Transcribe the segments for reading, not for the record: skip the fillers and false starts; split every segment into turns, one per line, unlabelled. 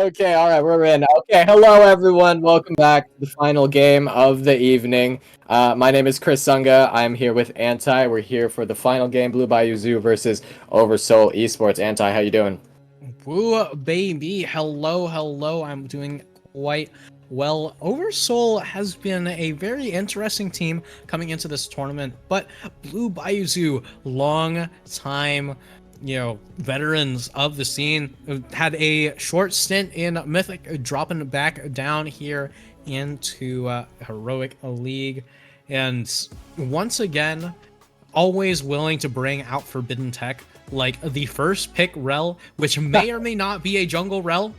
Okay, all right, we're in. Okay, hello everyone. Welcome back to the final game of the evening. My name is Chris Sunga. I'm here with Anti. We're here for the final game, Blue Bayou Zoo versus Oversoul Esports. Anti, how you doing?
Woo, baby. Hello. I'm doing quite well. Oversoul has been a very interesting team coming into this tournament, but Blue Bayou Zoo, long time, veterans of the scene, had a short stint in Mythic, dropping back down here into Heroic League, and once again, always willing to bring out forbidden tech, like the first pick rel, which may or may not be a jungle rel.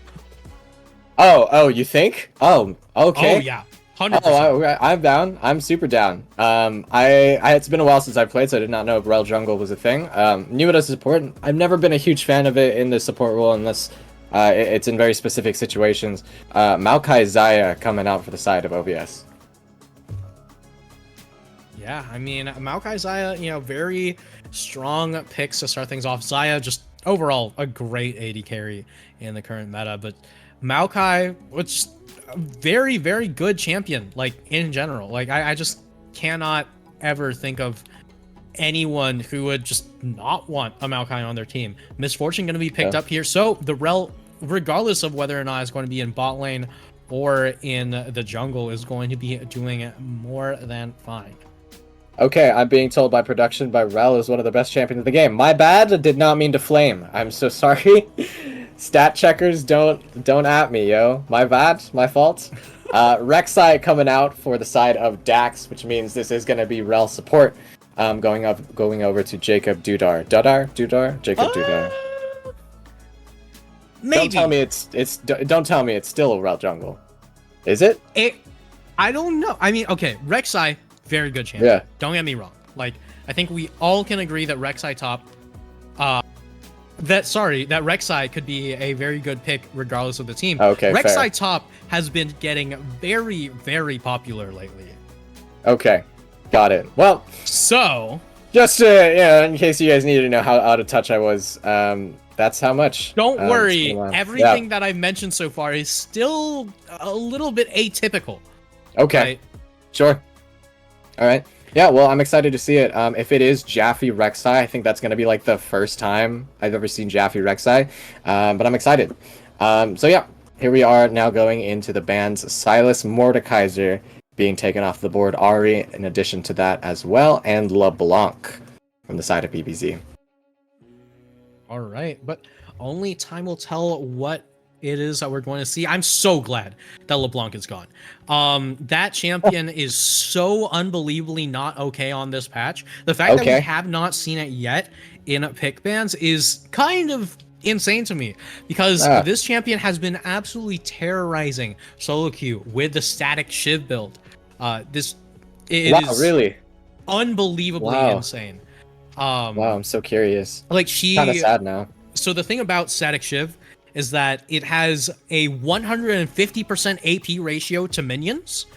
Oh, you think? Oh, okay.
Oh yeah, 100%.
I'm down. I'm super down. It's been a while since I played, so I did not know Rel Jungle was a thing. Knew it as support. I've never been a huge fan of it in the support role unless it's in very specific situations. Maokai Zaya coming out for the side of OVS.
Yeah, I mean, Maokai Zaya, very strong picks to start things off. Zaya, just overall, a great AD carry in the current meta, but Maokai was a very, very good champion, like, in general. Like, I just cannot ever think of anyone who would just not want a Maokai on their team. Misfortune going to be picked up here, so the rel, regardless of whether or not it's going to be in bot lane or in the jungle, is going to be doing more than fine.
Okay, I'm being told by production by Rel is one of the best champions of the game. My bad, did not mean to flame. I'm so sorry. Stat checkers don't at me, yo. My bad, my fault. Rek'Sai coming out for the side of Dax, which means this is gonna be Rel support. Going over to Jacob Dudar. Jacob Dudar.
Maybe.
Don't tell me it's still a Rel jungle. Is it?
I don't know. I mean, okay, Rek'Sai, very good champion.
Yeah.
Don't get me wrong. Like, I think we all can agree that Rek'Sai top, that Rek'Sai could be a very good pick regardless of the team.
Okay,
Rek'Sai
fair.
top has been getting very, very popular lately.
Okay, got it. Well,
so
just in case you guys needed to know how out of touch I was, that's how much.
Don't worry, everything that I've mentioned so far is still a little bit atypical.
Okay,
right?
Sure. All right. Yeah, well, I'm excited to see it. If it is Jaffe Rek'Sai, I think that's going to be like the first time I've ever seen Jaffe Rek'Sai, but I'm excited. So yeah, here we are now going into the bans. Silas Mordekaiser being taken off the board. Ari in addition to that as well, and LeBlanc from the side of BBZ.
All right, but only time will tell what it is that we're going to see. I'm so glad that LeBlanc is gone. That champion is so unbelievably not okay on this patch. The fact that we have not seen it yet in pick bans is kind of insane to me, because this champion has been absolutely terrorizing solo queue with the static Shiv build. It is
really
unbelievably insane.
Wow, I'm so curious.
Like,
kind of sad now.
So the thing about static Shiv is that it has a 150% AP ratio to minions.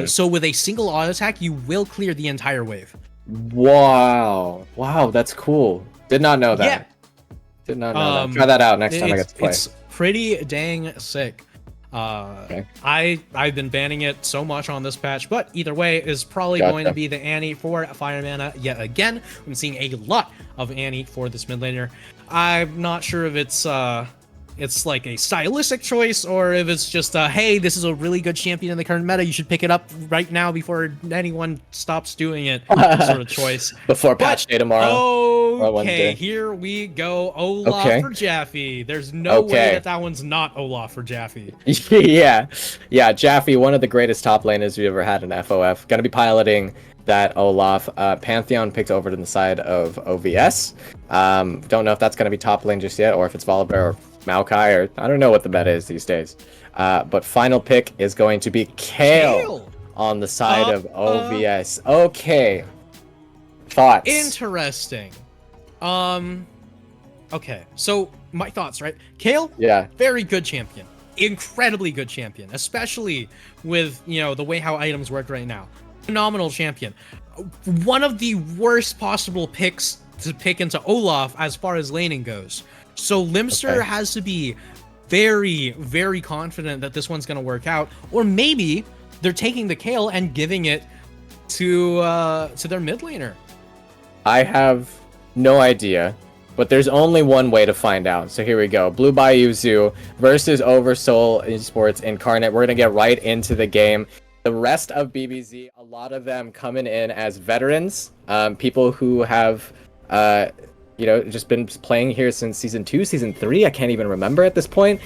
So with a single auto attack, you will clear the entire wave.
Wow, that's cool. Did not know that.
Yeah.
Did not know that. Try that out next time I get to play.
It's pretty dang sick. I've been banning it so much on this patch, but either way is probably going to be the Annie for Fire Mana yet again. I'm seeing a lot of Annie for this mid laner. I'm not sure if it's like a stylistic choice, or if it's just hey, this is a really good champion in the current meta, you should pick it up right now before anyone stops doing it sort of choice.
Before patch day tomorrow.
Okay, here we go. Olaf for Jaffe. There's no way that one's not Olaf for Jaffe.
yeah, Jaffe, one of the greatest top laners we ever had in FOF. Gonna be piloting that Olaf. Pantheon picked over to the side of OVS. Don't know if that's gonna be top lane just yet, or if it's Volibear or Maokai, or I don't know what the meta is these days. But final pick is going to be Kale on the side of OVS. Okay. Thoughts?
Interesting. Okay, so my thoughts, right? Kale, very good champion. Incredibly good champion, especially with, the way how items work right now. Phenomenal champion. One of the worst possible picks to pick into Olaf as far as laning goes. So Limster has to be very, very confident that this one's going to work out. Or maybe they're taking the Kayle and giving it to their mid laner.
I have no idea, but there's only one way to find out. So here we go. Blue Bayou Zoo versus Oversoul Esports Incarnate. We're going to get right into the game. The rest of BBZ, a lot of them coming in as veterans, people who have, just been playing here since Season 2, Season 3, I can't even remember at this point.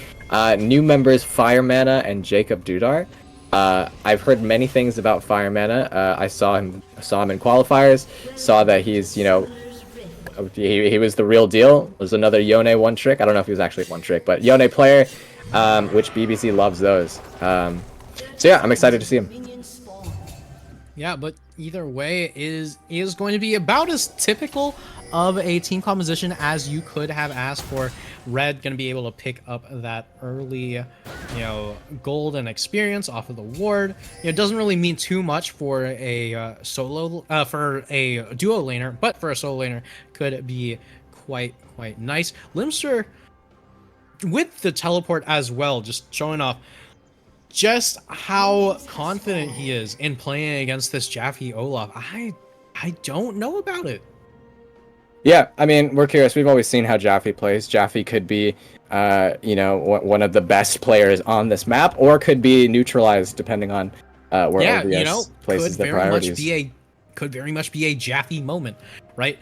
New members, Fire Mana and Jacob Dudar. I've heard many things about Fire Mana. I saw him in qualifiers, saw that he's, he was the real deal. There's another Yone one trick. I don't know if he was actually one trick, but Yone player, which BBC loves those. So yeah, I'm excited to see him.
Yeah, but either way is going to be about as typical of a team composition as you could have asked for. Red going to be able to pick up that early, gold and experience off of the ward. It doesn't really mean too much for a for a duo laner, but for a solo laner could be quite nice. Limster with the teleport as well, just showing off just how confident he is in playing against this Jaffe Olaf. I don't know about it.
Yeah, I mean, we're curious. We've always seen how Jaffe plays. Jaffe could be, one of the best players on this map, or could be neutralized depending on where OVS places the priorities.
Could very much be a Jaffe moment, right?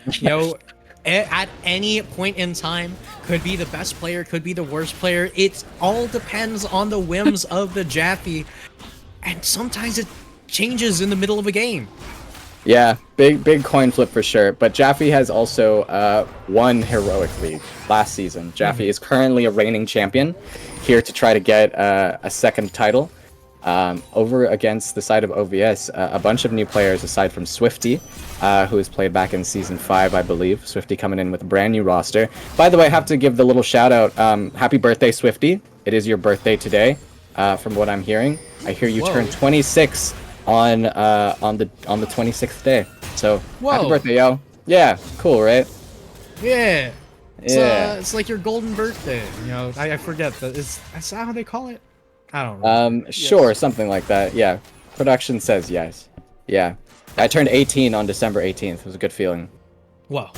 At any point in time, could be the best player, could be the worst player. It all depends on the whims of the Jaffe, and sometimes it changes in the middle of a game.
Yeah, big coin flip for sure. But Jaffe has also won Heroic League last season. Jaffe is currently a reigning champion, here to try to get a second title. Over against the side of OVS, a bunch of new players aside from Swifty, who has played back in Season 5, I believe. Swifty coming in with a brand new roster. By the way, I have to give the little shout out. Happy birthday, Swifty. It is your birthday today, from what I'm hearing. I hear you turned 26 on the 26th day. So, happy birthday, yo. Yeah, cool, right?
Yeah.
Yeah.
It's like your golden birthday. I forget that. Is that how they call it? I don't know.
Sure, something like that. Yeah. Production says yes. Yeah. I turned 18 on December 18th. It was a good feeling.
Whoa.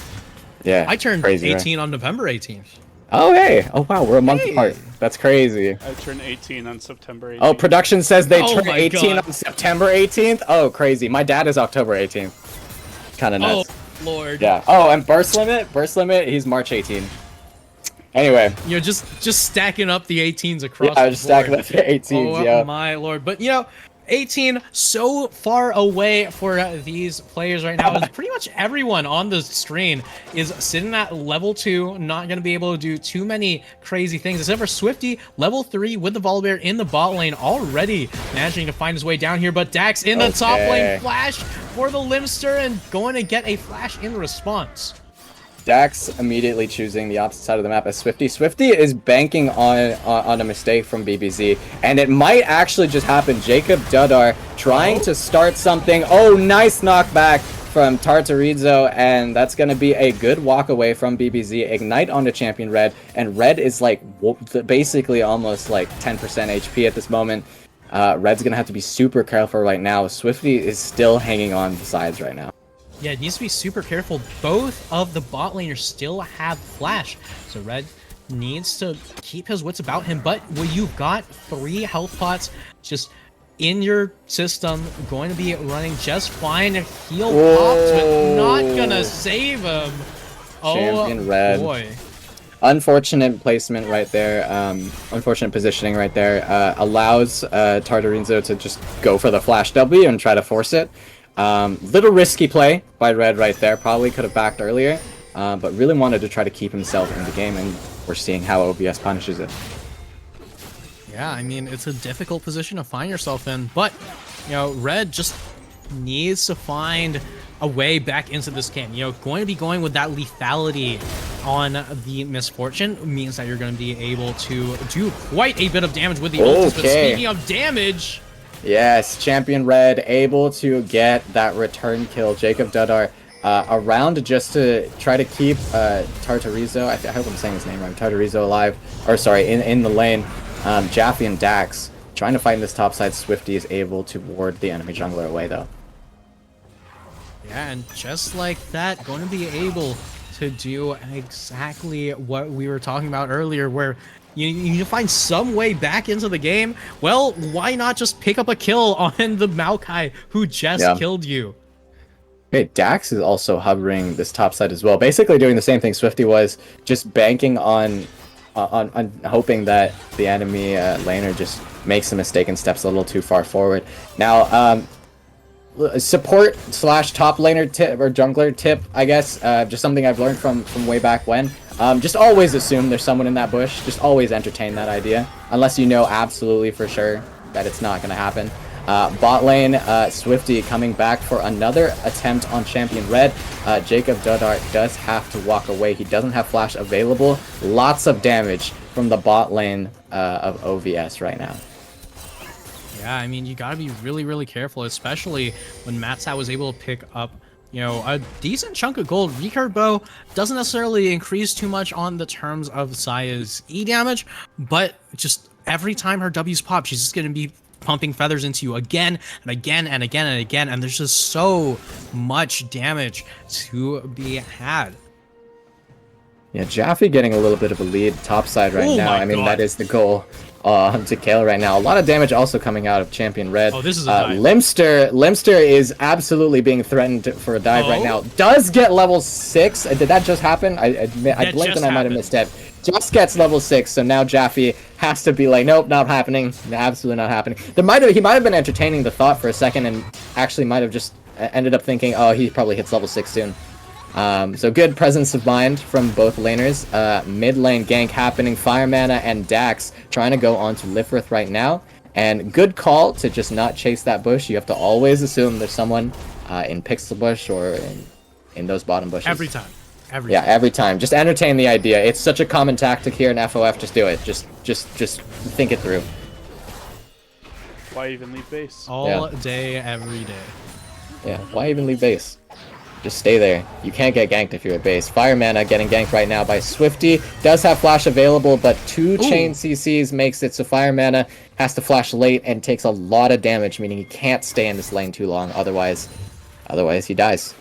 Yeah.
I turned
crazy,
18 on November 18th.
Oh, hey. Oh, wow. We're a month apart. That's crazy.
I turned 18 on September 18th.
Oh, production says they turned 18 on September 18th? Oh, crazy. My dad is October 18th. Kind of nuts.
Oh, Lord.
Yeah. Oh, and Burst Limit, he's March 18. Anyway.
Just stacking up the 18s across
I was just stacking up the 18s,
oh, my Lord. But, 18 so far away for these players right now. Pretty much everyone on the screen is sitting at level 2, not going to be able to do too many crazy things, except for Swifty, level 3 with the Volibear in the bot lane, already managing to find his way down here. But Dax in the top lane, flash for the Limster, and going to get a flash in response.
Dax immediately choosing the opposite side of the map as Swifty. Swifty is banking on a mistake from BBZ, and it might actually just happen. Jacob Dudar trying to start something. Oh, nice knockback from Tartarizzo, and that's going to be a good walk away from BBZ. Ignite onto Champion Red, and Red is like basically almost like 10% HP at this moment. Red's going to have to be super careful right now. Swifty is still hanging on the sides right now.
Yeah, it needs to be super careful. Both of the bot laners still have flash, so Red needs to keep his wits about him. But you've got 3 health pots just in your system, going to be running just fine. Heal pops, but not gonna save him.
Champion Red.
Boy.
Unfortunate placement right there. Unfortunate positioning right there. Allows Tartarizzo to just go for the flash W and try to force it. Little risky play by Red right there. Probably could have backed earlier, but really wanted to try to keep himself in the game, and we're seeing how OVS punishes it.
Yeah, I mean, it's a difficult position to find yourself in, but, Red just needs to find a way back into this game. Going to be going with that lethality on the Misfortune means that you're going to be able to do quite a bit of damage with the ults. But speaking of damage...
Yes, Champion Red able to get that return kill. Jacob Dudar around just to try to keep Tartarizo, I hope I'm saying his name right, Tartarizo alive, or sorry, in the lane. Jaffe and Dax trying to fight in this top side. Swifty is able to ward the enemy jungler away though.
Yeah, and just like that, going to be able to do exactly what we were talking about earlier, where you need to find some way back into the game. Well, why not just pick up a kill on the Maokai who just killed you?
Okay, Dax is also hovering this top side as well, basically doing the same thing Swifty was, just banking on hoping that the enemy laner just makes a mistake and steps a little too far forward. Now, support slash top laner tip or jungler tip, I guess, just something I've learned from way back when. Just always assume there's someone in that bush. Just always entertain that idea, unless you know absolutely for sure that it's not going to happen. Bot lane, Swifty coming back for another attempt on Champion Red. Jacob Dodart does have to walk away. He doesn't have flash available. Lots of damage from the bot lane of OVS right now.
Yeah, I mean, you gotta be really, really careful, especially when Matsat was able to pick up, you know, a decent chunk of gold. Recurve Bow doesn't necessarily increase too much on the terms of Saya's E damage, but just every time her W's pop, she's just gonna be pumping feathers into you again and again and again and again, and there's just so much damage to be had.
Yeah, Jaffe getting a little bit of a lead topside right now. I mean, that is the goal to kill right now. A lot of damage also coming out of Champion Red.
Oh, this is a dive.
Limster is absolutely being threatened for a dive right now. Does get level 6. Did that just happen? I blinked and I might have missed it. Just gets level 6, so now Jaffe has to be like, nope, not happening. Absolutely not happening. He might have been entertaining the thought for a second and actually might have just ended up thinking, oh, he probably hits level 6 soon. So good presence of mind from both laners. Mid lane gank happening. Fire Mana and Dax trying to go on to Lifrith right now. And good call to just not chase that bush. You have to always assume there's someone in Pixel Bush or in those bottom bushes.
Every time.
Every time. Just entertain the idea. It's such a common tactic here in FOF. Just do it. Just think it through.
Why even leave base?
All day, every day.
Yeah, why even leave base? Just stay there. You can't get ganked if you're at base. Fire Mana getting ganked right now by Swifty. Does have flash available, but 2 chain CCs makes it so Fire Mana has to flash late and takes a lot of damage, meaning he can't stay in this lane too long. Otherwise he dies.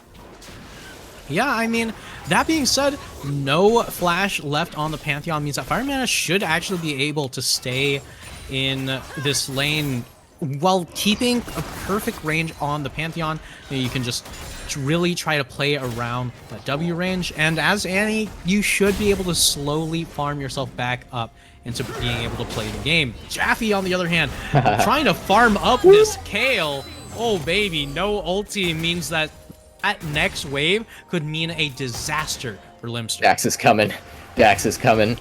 Yeah, I mean, that being said, no flash left on the Pantheon means that Fire Mana should actually be able to stay in this lane while keeping a perfect range on the Pantheon. You can just really try to play around that W range, and as Annie, you should be able to slowly farm yourself back up into being able to play the game. Jaffe, on the other hand, trying to farm up this Kale. Oh baby, no ulti means that next wave could mean a disaster for Limster.
Dax is coming. Yeah, Kale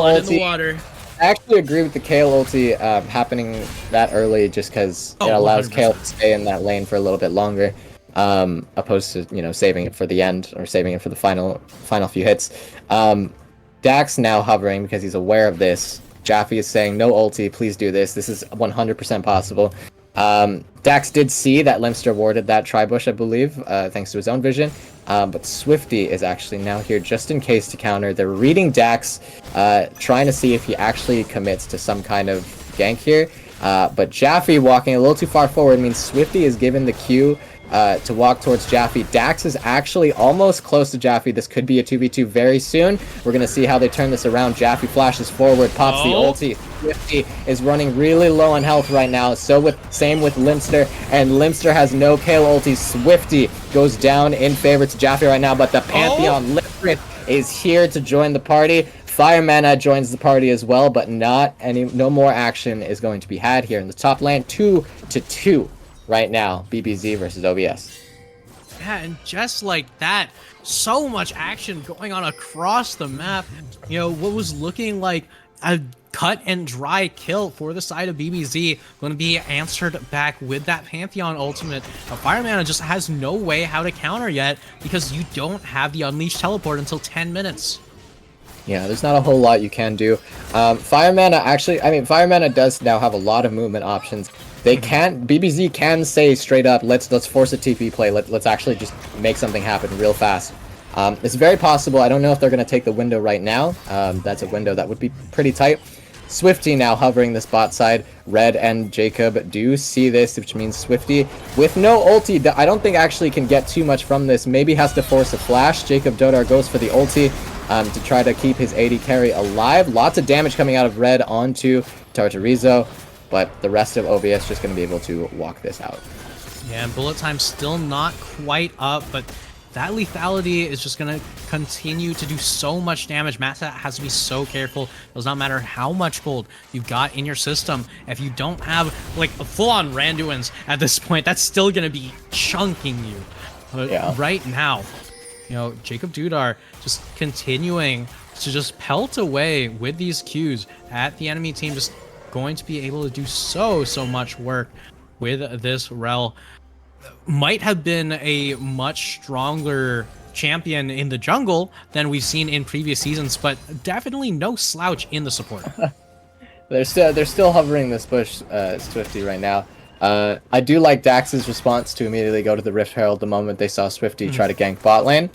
ulti.
In the water.
I actually agree with the Kale ulti happening that early, just because it allows 100%. Kale to stay in that lane for a little bit longer, opposed to, you know, saving it for the end or saving it for the final few hits. Dax now hovering because he's aware of this. Jaffe is saying, no ulti, please do this. This is 100% possible. Dax did see that Limster warded that tri-bush, I believe, thanks to his own vision. But Swifty is actually now here just in case to counter. They're reading Dax, trying to see if he actually commits to some kind of gank here. But Jaffe walking a little too far forward means Swifty is given the cue to walk towards Jaffe. Dax is actually almost close to Jaffe. This could be a 2v2 very soon. We're going to see how they turn this around. Jaffe flashes forward, pops the ulti. Swifty is running really low on health right now. Same with Limster, and Limster has no Kale ulti. Swifty goes down in favor to Jaffe right now, but the Pantheon Lifrith is here to join the party. Fire Mana joins the party as well, but no more action is going to be had here in the top lane. 2-2 right now. BBZ versus OVS.
Yeah, and just like that, so much action going on across the map. You know, what was looking like a cut and dry kill for the side of BBZ going to be answered back with that Pantheon ultimate. Fire Mana just has no way how to counter yet because you don't have the Unleashed teleport until 10 minutes.
Yeah, there's not a whole lot you can do. Fire Mana does now have a lot of movement options. They can't. BBZ can say straight up, let's force a TP play. Let's actually just make something happen real fast. It's very possible. I don't know if they're going to take the window right now. That's a window that would be pretty tight. Swifty now hovering this bot side. Red and Jacob do see this, which means Swifty with no ulti, I don't think actually can get too much from this. Maybe has to force a flash. Jacob Dodar goes for the ulti to try to keep his AD carry alive. Lots of damage coming out of Red onto Tartarizo, but the rest of OVS just going to be able to walk this out.
Yeah, and bullet time still not quite up, but that lethality is just going to continue to do so much damage. Matsat has to be so careful. It does not matter how much gold you've got in your system. If you don't have like a full-on Randuins at this point, that's still going to be chunking you. But right now, you know, Jacob Dudar just continuing to just pelt away with these Qs at the enemy team, just going to be able to do so much work with this Rel. Might have been a much stronger champion in the jungle than we've seen in previous seasons, but definitely no slouch in the support.
They're still hovering this bush, Swifty, right now. I do like Dax's response to immediately go to the Rift Herald the moment they saw Swifty try to gank bot lane,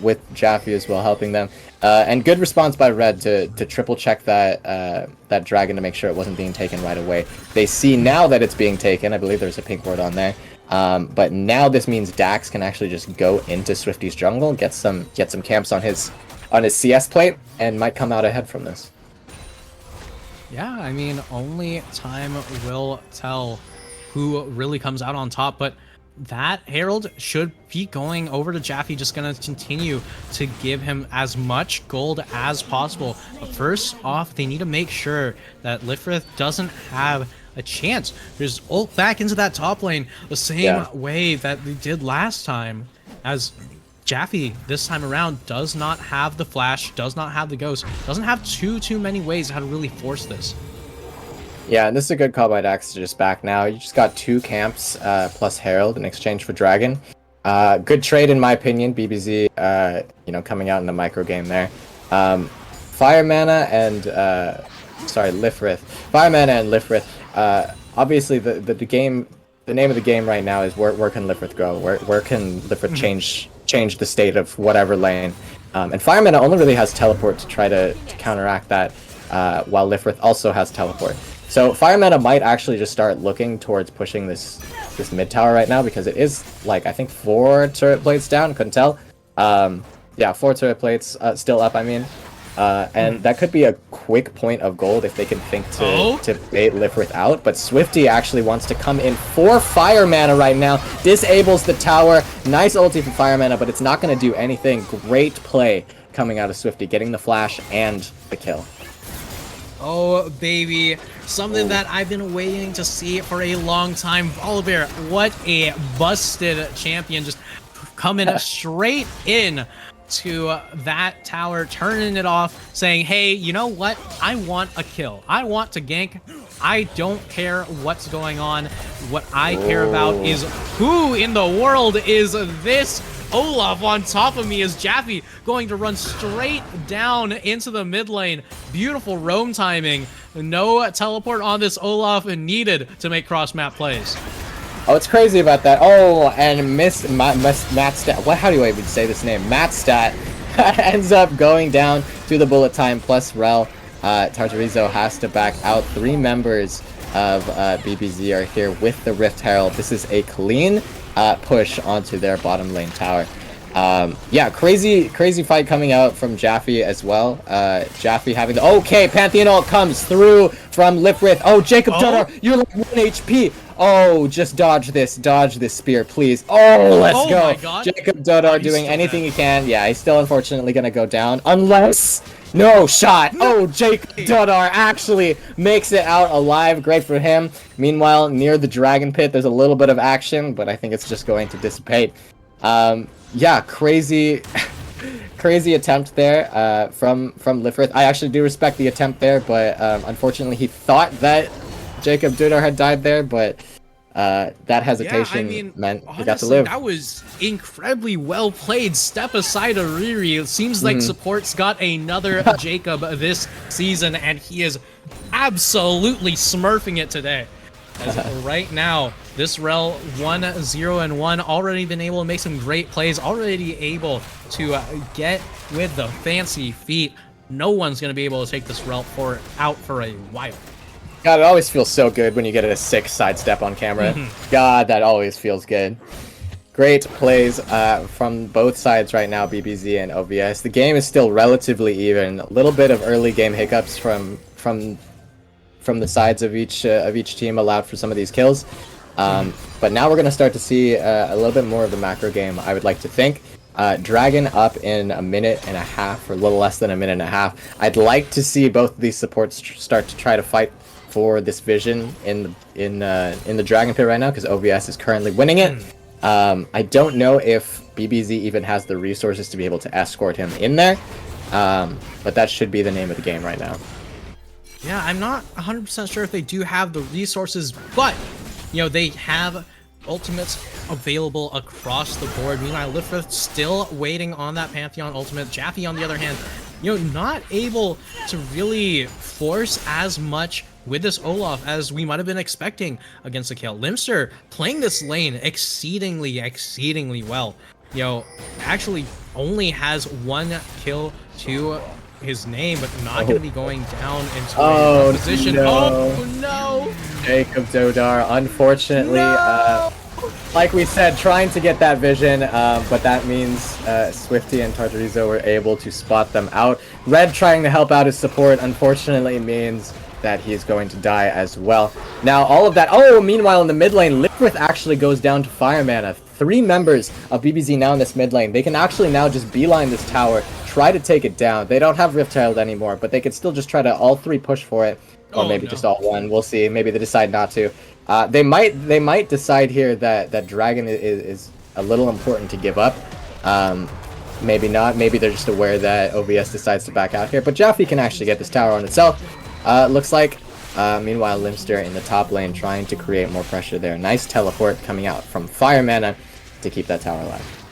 with Jaffe as well helping them. And good response by Red to triple check that dragon to make sure it wasn't being taken right away. They see now that it's being taken. I believe there's a pink ward on there. But now this means Dax can actually just go into Swifty's jungle, get some camps on his CS plate, and might come out ahead from this.
Yeah, I mean, only time will tell who really comes out on top, but that Herald should be going over to Jaffe, just going to continue to give him as much gold as possible. But first off, they need to make sure that Lifrith doesn't have a chance. Just ult back into that top lane the same way that they did last time, as Jaffe this time around does not have the flash, does not have the ghost, doesn't have too many ways how to really force this.
Yeah, and this is a good call by Dax to just back now. You just got 2 camps plus Herald in exchange for Dragon. Good trade in my opinion. BBZ, you know, coming out in the micro game there. Fire Mana and Lifrith. Fire Mana and Lifrith. Obviously, the name of the game right now is where can Lifrith go? Where can Lifrith change the state of whatever lane? And Fire Mana only really has teleport to try to counteract that, while Lifrith also has teleport. So Fire Mana might actually just start looking towards pushing this mid tower right now, because it is like I think 4 turret plates down. Couldn't tell. Yeah, 4 turret plates still up. I mean. And that could be a quick point of gold if they can think to bait Lifrith out. But Swifty actually wants to come in for Fire Mana right now. Disables the tower. Nice ulti for Fire Mana, but it's not going to do anything. Great play coming out of Swifty, getting the flash and the kill.
Oh, baby. Something that I've been waiting to see for a long time. Volibear, what a busted champion. Just coming straight in to that tower, turning it off, saying, hey, you know what? I want a kill. I want to gank. I don't care what's going on. What I care about is who in the world is this Olaf on top of me. Is Jaffe going to run straight down into the mid lane? Beautiful roam timing. No teleport on this Olaf needed to make cross map plays.
Oh, it's crazy about that. Oh, and Matstat. What? How do I even say this name? Matstat ends up going down to the bullet time plus Rel. Tartarizo has to back out. 3 members of BBZ are here with the Rift Herald. This is a clean push onto their bottom lane tower. Yeah, crazy fight coming out from Jaffe as well. Jaffe having the Pantheon ult comes through from Lifrith. Oh, Jacob Dudar, you're like 1 HP. Oh, just dodge this spear, please. Oh, let's go. My God. Jacob Dodar doing anything he can. Yeah, he's still unfortunately gonna go down unless no shot. Oh, Jacob Dodar actually makes it out alive. Great for him. Meanwhile, near the dragon pit, there's a little bit of action, but I think it's just going to dissipate. Yeah, crazy attempt there from Lifrith. I actually do respect the attempt there, but unfortunately he thought that Jacob Dudar had died there, but that hesitation meant he got to live.
That was incredibly well played. Step aside a Riri. It seems like support's got another Jacob this season, and he is absolutely smurfing it today. As right now, this rel 1-0-1 already been able to make some great plays, already able to get with the fancy feet. No one's going to be able to take this rel out for a while.
God, it always feels so good when you get a sick sidestep on camera. God, that always feels good. Great plays from both sides right now, BBZ and OVS. The game is still relatively even. A little bit of early game hiccups from the sides of each team allowed for some of these kills. But now we're going to start to see a little bit more of the macro game, I would like to think. Dragon up in a minute and a half, or a little less than a minute and a half. I'd like to see both of these supports start to try to fight for this vision in the Dragon Pit right now, because OVS is currently winning it. I don't know if BBZ even has the resources to be able to escort him in there, but that should be the name of the game right now.
Yeah, I'm not 100% sure if they do have the resources, but, you know, they have ultimates available across the board. Meanwhile, Lifrith still waiting on that Pantheon ultimate. Jaffe, on the other hand, you know, not able to really force as much with this Olaf as we might have been expecting against the kill. Limster playing this lane exceedingly well. You know, actually only has 1 kill to his name, but not going to be going down into a position.
No.
Oh no!
Jacob Dodar, unfortunately, like we said, trying to get that vision, but that means Swifty and Tartarizo were able to spot them out. Red trying to help out his support, unfortunately, means that he's going to die as well. Now, all of that... Oh, meanwhile, in the mid lane, Lifrith actually goes down to Fire Mana. 3 members of BBZ now in this mid lane. They can actually now just beeline this tower, try to take it down. They don't have Rift Herald anymore, but they could still just try to all 3 push for it. Or maybe just all 1. We'll see. Maybe they decide not to. They might decide here that Dragon is a little important to give up. Maybe not. Maybe they're just aware that OVS decides to back out here. But Jaffe can actually get this tower on itself. Looks like. Meanwhile, Limster in the top lane trying to create more pressure there. Nice teleport coming out from Fire Mana to keep that tower alive.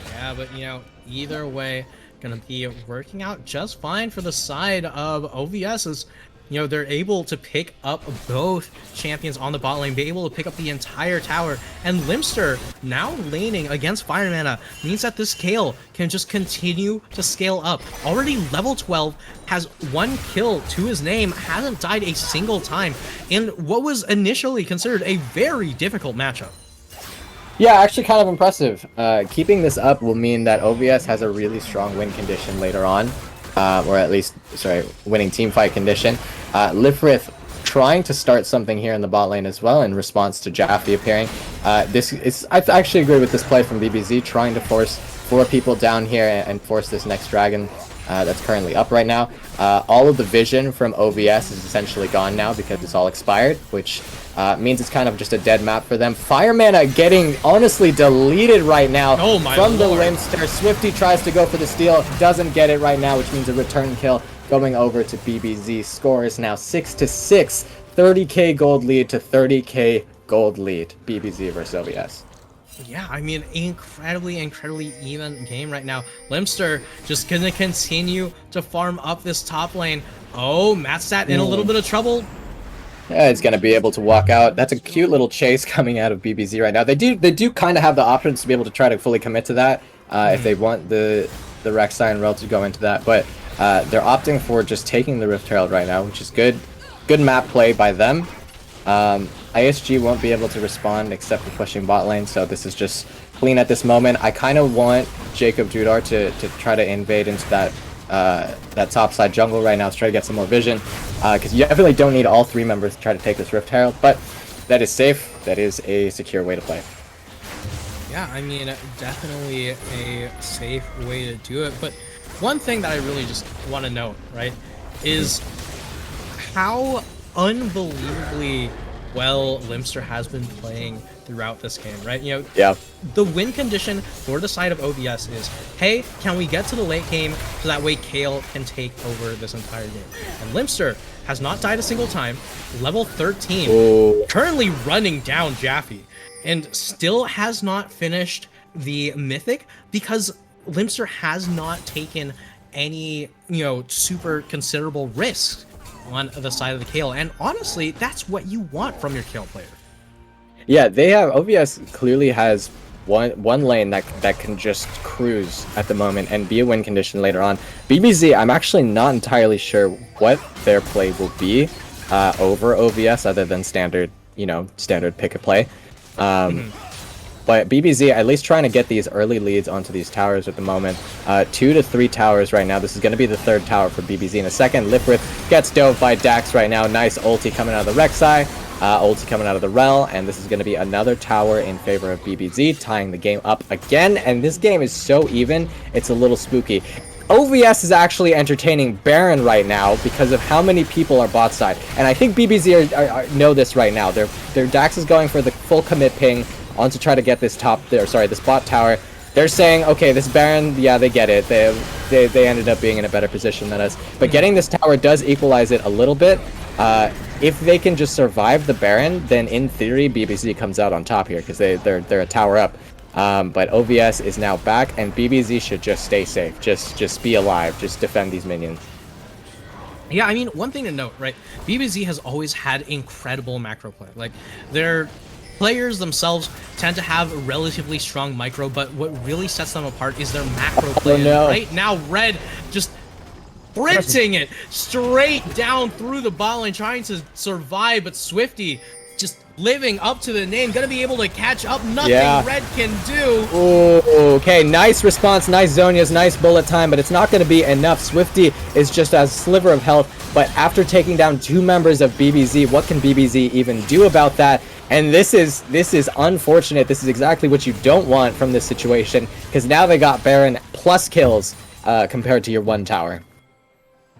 Yeah, but you know, either way, gonna be working out just fine for the side of OVS as, you know, they're able to pick up both champions on the bot lane, be able to pick up the entire tower, and Limster now laning against Fire Mana means that this Kale can just continue to scale up. Already level 12, has 1 kill to his name, hasn't died a single time in what was initially considered a very difficult matchup.
Yeah, actually kind of impressive. Keeping this up will mean that OVS has a really strong win condition later on. Or at least, sorry, winning team fight condition. Lifrith trying to start something here in the bot lane as well in response to Jaffe appearing. I actually agree with this play from BBZ, trying to force 4 people down here and force this next dragon that's currently up right now. All of the vision from OVS is essentially gone now because it's all expired, which means it's kind of just a dead map for them. Fire Mana getting honestly deleted right now from the Limster. Swifty tries to go for the steal, doesn't get it right now, which means a return kill going over to BBZ. Score is now 6-6, 30k gold lead to 30k gold lead. BBZ versus OVS.
Yeah, I mean, incredibly even game right now. Limster just gonna continue to farm up this top lane. Oh, Matstat in a little bit of trouble.
Yeah, he's gonna be able to walk out. That's a cute little chase coming out of BBZ right now. They do kind of have the options to be able to try to fully commit to that if they want the Rek'Sai and Rel to go into that, but they're opting for just taking the Rift Herald right now, which is good map play by them. ISG won't be able to respond except for pushing bot lane, so this is just clean at this moment. I kind of want Jacob Dudar to try to invade into that top side jungle right now to try to get some more vision, because you definitely don't need all 3 members to try to take this Rift Herald, but that is safe. That is a secure way to play.
Yeah, I mean, definitely a safe way to do it, but one thing that I really just want to note, right, is how unbelievably well Limster has been playing throughout this game, right? You know,
yeah.
The win condition for the side of OVS is, hey, can we get to the late game so that way Kale can take over this entire game? And Limster has not died a single time, level 13, currently running down Jaffe, and still has not finished the Mythic because Limster has not taken any, you know, super considerable risks on the side of the Kayle. And honestly, that's what you want from your Kayle player.
Yeah, they have OVS clearly has one lane that can just cruise at the moment and be a win condition later on. BBZ, I'm actually not entirely sure what their play will be over OVS other than standard pick a play. But BBZ at least trying to get these early leads onto these towers at the moment. 2 to 3 towers right now. This is going to be the 3rd tower for BBZ in a second. Lipwith gets dove by Dax right now. Nice ulti coming out of the Rek'Sai. Ulti coming out of the Rel, and this is going to be another tower in favor of BBZ, tying the game up again. And this game is so even, it's a little spooky. OVS is actually entertaining Baron right now because of how many people are bot side, and I think BBZ know this right now. Their Dax is going for the full commit ping on to try to get this this bot tower. They're saying, okay, this Baron, yeah, they get it. They ended up being in a better position than us, but getting this tower does equalize it a little bit. If they can just survive the Baron, then in theory BBZ comes out on top here because they're a tower up. But OVS is now back, and BBZ should just stay safe, just be alive, just defend these minions.
Yeah, I mean, one thing to note, right? BBZ has always had incredible macro play. Like, their players themselves tend to have relatively strong micro, but what really sets them apart is their macro play.
Oh, no.
Right now, Red just sprinting it straight down through the bot lane, trying to survive, but Swifty just living up to the name, gonna be able to catch up. Nothing Red can do.
Ooh, okay, nice response, nice Zhonya's, nice bullet time, but it's not gonna be enough. Swifty is just a sliver of health, but after taking down 2 members of BBZ, what can BBZ even do about that? And this is unfortunate. This is exactly what you don't want from this situation, because now they got Baron plus kills compared to your 1 tower.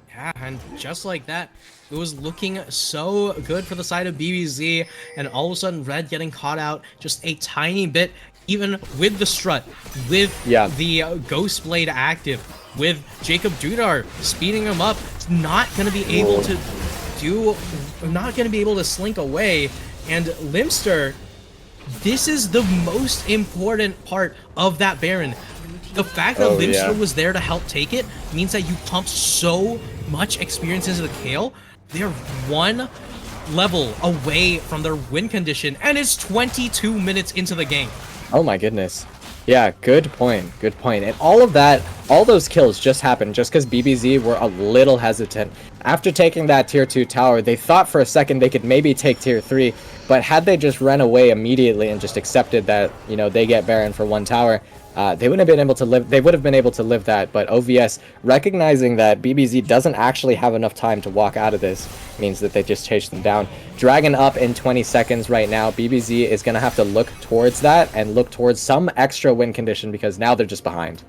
Yeah, and just like that, it was looking so good for the side of BBZ, and all of a sudden Red getting caught out just a tiny bit, even with the strut, with the Ghost Blade active, with Jacob Dudar speeding him up, not going to be able to slink away. And Limster, this is the most important part of that Baron. The fact that Limster was there to help take it means that you pump so much experience into the Kayle. They're 1 level away from their win condition, and it's 22 minutes into the game.
Oh my goodness. Yeah, good point. Good point. And all of that, all those kills just happened just because BBZ were a little hesitant. After taking that tier 2 tower, they thought for a second they could maybe take tier 3, but had they just run away immediately and just accepted that, they get Baron for 1 tower, they wouldn't have been able to live. They would have been able to live that, but OVS, recognizing that BBZ doesn't actually have enough time to walk out of this, means that they just chase them down. Dragon up in 20 seconds right now. BBZ is going to have to look towards that and look towards some extra win condition because now they're just behind.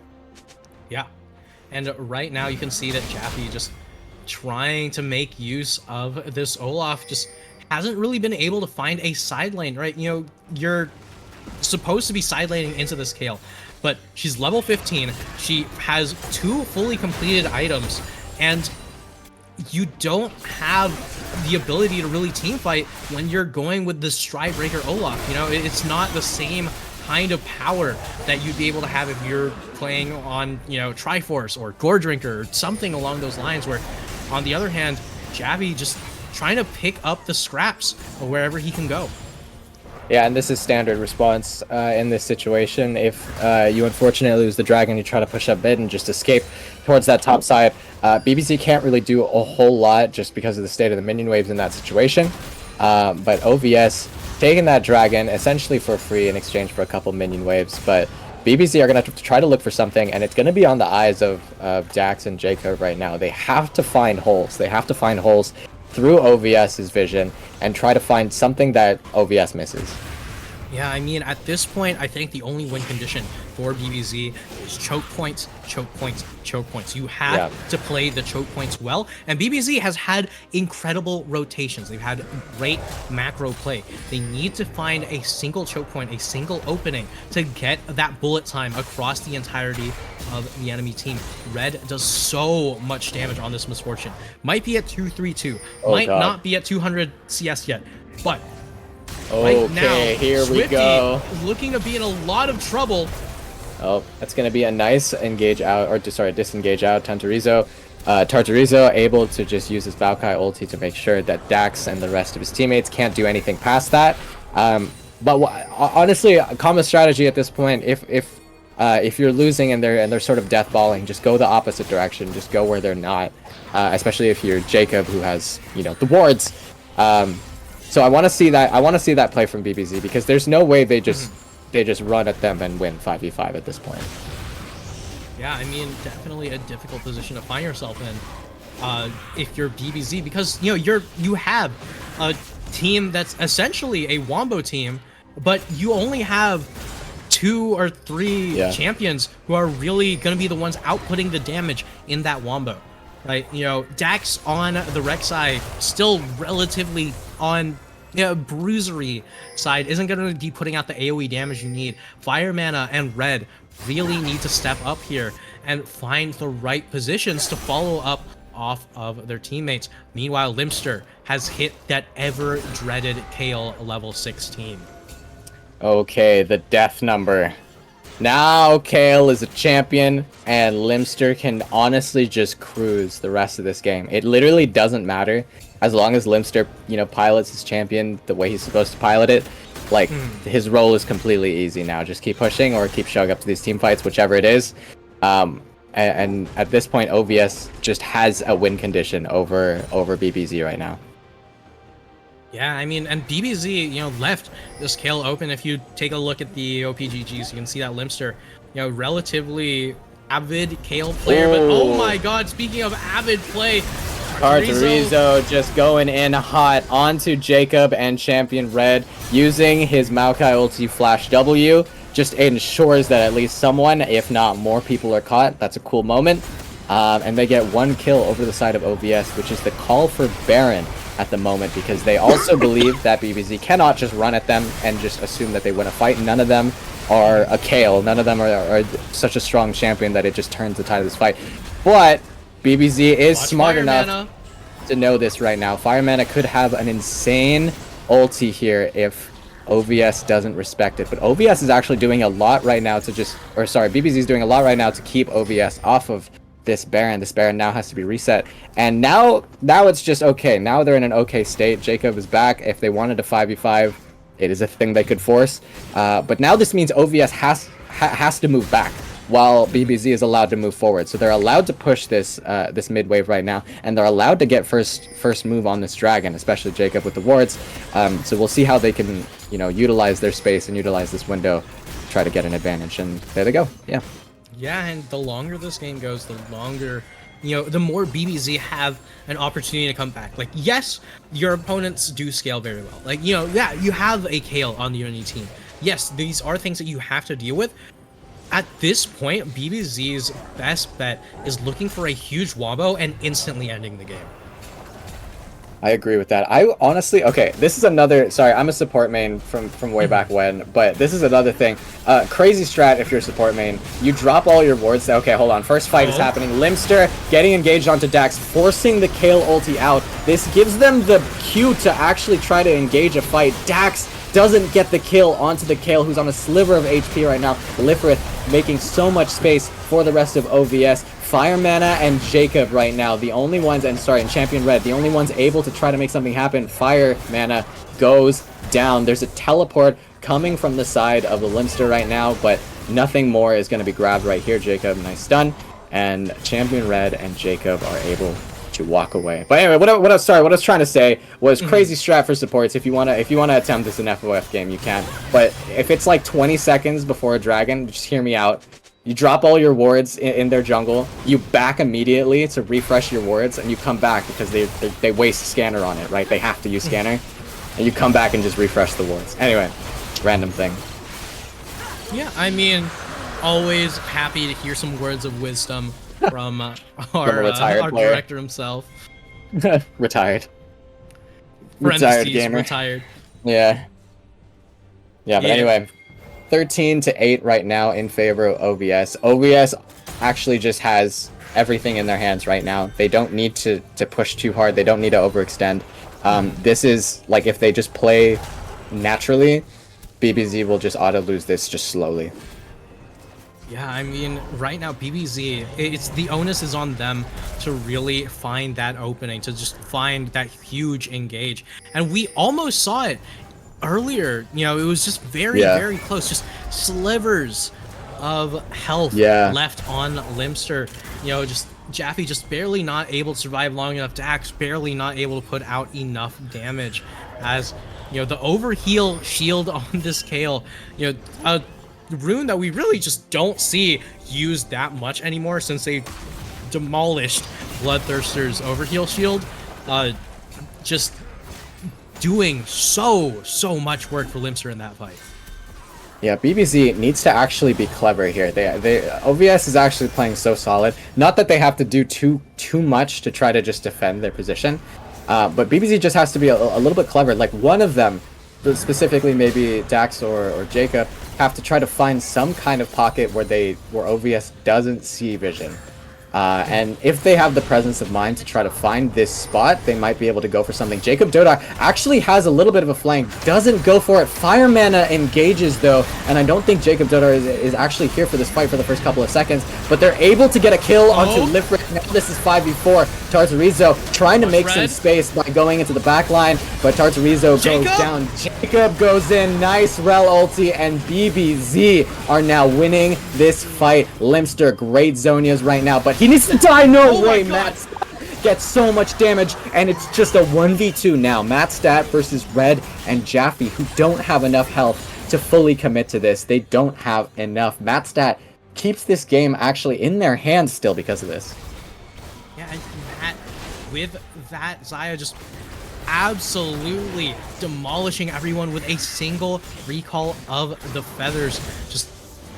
Yeah, and right now you can see that Jaffe just trying to make use of this Olaf just hasn't really been able to find a side lane, right? You're supposed to be side laning into this Kayle, but she's level 15. She has 2 fully completed items, and you don't have the ability to really team fight when you're going with the Stride Breaker Olaf. It's not the same kind of power that you'd be able to have if you're playing on, Triforce or Gore Drinker or something along those lines, where on the other hand, Jaffe just trying to pick up the scraps wherever he can go.
Yeah, and this is standard response in this situation. If you unfortunately lose the dragon, you try to push up mid and just escape towards that top side. BBZ can't really do a whole lot just because of the state of the minion waves in that situation. But OVS taking that dragon essentially for free in exchange for a couple minion waves. But BBZ are going to try to look for something, and it's going to be on the eyes of Dax and Jacob right now. They have to find holes. They have to find holes through OVS's vision and try to find something that OVS misses.
Yeah, I mean, at this point, I think the only win condition for BBZ is choke points, choke points, choke points. You have to play the choke points well, and BBZ has had incredible rotations. They've had great macro play. They need to find a single choke point, a single opening to get that bullet time across the entirety of the enemy team. Red does so much damage on this Misfortune. Might be at 232, might not be at 200 CS yet, but right now,
here
Swifty
we go.
Looking to be in a lot of trouble.
Oh, that's going to be a nice engage out, or sorry, disengage out. Tantorizo Tartarizo able to just use his Valkai ulti to make sure that Dax and the rest of his teammates can't do anything past that. But honestly, a common strategy at this point, if you're losing and they're sort of deathballing, just go the opposite direction. Just go where they're not. Especially if you're Jacob, who has the wards. So I want to see that. I want to see that play from BBZ, because there's no way they just run at them and win 5v5 at this point.
Yeah, I mean, definitely a difficult position to find yourself in if you're BBZ, because you have a team that's essentially a Wombo team, but you only have 2 or 3 champions who are really going to be the ones outputting the damage in that Wombo, right? Dax on the Rek'Sai still relatively on bruisery side, isn't going to be putting out the AoE damage you need. Fire Mana and Red really need to step up here and find the right positions to follow up off of their teammates. Meanwhile, Limster has hit that ever-dreaded Kale level 16.
Okay, the death number. Now Kale is a champion, and Limster can honestly just cruise the rest of this game. It literally doesn't matter, as long as Limster, pilots his champion the way he's supposed to pilot it. Like, his role is completely easy now. Just keep pushing or keep showing up to these team fights, whichever it is. And at this point, OVS just has a win condition over BBZ right now.
Yeah, I mean, and BBZ, left this Kale open. If you take a look at the OPGGs, you can see that Limster, relatively avid Kale player. But oh my god, speaking of avid play,
Tartarizo just going in hot onto Jacob and Champion Red, using his Maokai ulti flash W. Just ensures that at least someone, if not more people, are caught. That's a cool moment. And they get 1 kill over the side of OVS, which is the call for Baron at the moment, because they also believe that BBZ cannot just run at them and just assume that they win a fight. None of them are a Kale. None of them are such a strong champion that it just turns the tide of this fight. But BBZ is smart enough to know this right now. Fire Mana could have an insane ulti here if OVS doesn't respect it. But OVS is actually doing a lot right now to BBZ is doing a lot right now to keep OVS off of this Baron. This Baron now has to be reset. And now it's just okay. Now they're in an okay state. Jacob is back. If they wanted to 5v5, it is a thing they could force. But now this means OVS has to move back, while BBZ is allowed to move forward. So they're allowed to push this this mid wave right now, and they're allowed to get first move on this dragon, especially Jacob with the wards. So we'll see how they can utilize their space and utilize this window, try to get an advantage. And there they go.
Yeah, and the longer this game goes, the longer, the more BBZ have an opportunity to come back. Like, yes, your opponents do scale very well. Like, yeah, you have a Kale on the Unity team. Yes, these are things that you have to deal with. At this point, BBZ's best bet is looking for a huge wombo and instantly ending the game.
I agree with that. I honestly, okay, this is another, sorry, I'm a support main from way back when, but this is another thing. Crazy strat if you're a support main. You drop all your wards. Okay, hold on. First fight is happening. Limster getting engaged onto Dax, forcing the Kale ulti out. This gives them the cue to actually try to engage a fight. Dax doesn't get the kill onto the Kale, who's on a sliver of HP right now. Lifrith making so much space for the rest of OVS. Fire Mana and Jacob right now, the only ones, and Champion Red, the only ones able to try to make something happen. Fire Mana goes down. There's a teleport coming from the side of the Limster right now, but nothing more is going to be grabbed right here. Jacob, nice stun, and Champion Red and Jacob are able to walk away. But anyway, what I was trying to say was crazy strat for supports. If you wanna attempt this in FOF game, you can. But if it's like 20 seconds before a dragon, just hear me out. You drop all your wards in their jungle, you back immediately to refresh your wards, and you come back because they waste scanner on it, right? They have to use scanner, and you come back and just refresh the wards. Anyway, random thing.
Yeah, I mean, always happy to hear some words of wisdom from our director himself.
Retired gamer.
Retired.
Yeah, but anyway. 13-8 right now in favor of OVS. OVS actually just has everything in their hands right now. They don't need to push too hard. They don't need to overextend. This is like, if they just play naturally, BBZ will just auto lose this just slowly.
Yeah, I mean, right now, BBZ, it's the onus is on them to really find that opening, to just find that huge engage. And we almost saw it earlier. You know, it was just very,
Yeah.
very close. Just slivers of health
Yeah.
left on Limster. You know, just Jaffe just barely not able to survive long enough. Dax barely not able to put out enough damage. As, you know, the overheal shield on this Kale, you know, a rune that we really just don't see used that much anymore since they demolished Bloodthirster's overheal shield. Just doing so much work for Limster in that fight.
Yeah, BBZ needs to actually be clever here. They OVS is actually playing so solid. Not that they have to do too much to try to just defend their position, but BBZ just has to be a little bit clever. Like one of them, specifically maybe Dax or Jacob, have to try to find some kind of pocket where OVS doesn't see vision. And if they have the presence of mind to try to find this spot, they might be able to go for something. Jacob Dodar actually has a little bit of a flank, doesn't go for it. Fire Mana engages though, and I don't think Jacob Dodar is actually here for this fight for the first couple of seconds, but they're able to get a kill onto Lifric. Now this is 5v4. Tartarizo trying to make some space by going into the back line, but Tartarizo goes down. Jacob goes in, nice rel ulti, and BBZ are now winning this fight. Limster, great Zonias right now, but he needs to die. No way, Matt gets so much damage, and it's just a 1v2 now. Matt Stat versus Red and Jaffe, who don't have enough health to fully commit to this. They don't have enough. Matt Stat keeps this game actually in their hands still because of this.
Yeah, and Matt, with that, Xayah just absolutely demolishing everyone with a single recall of the feathers, just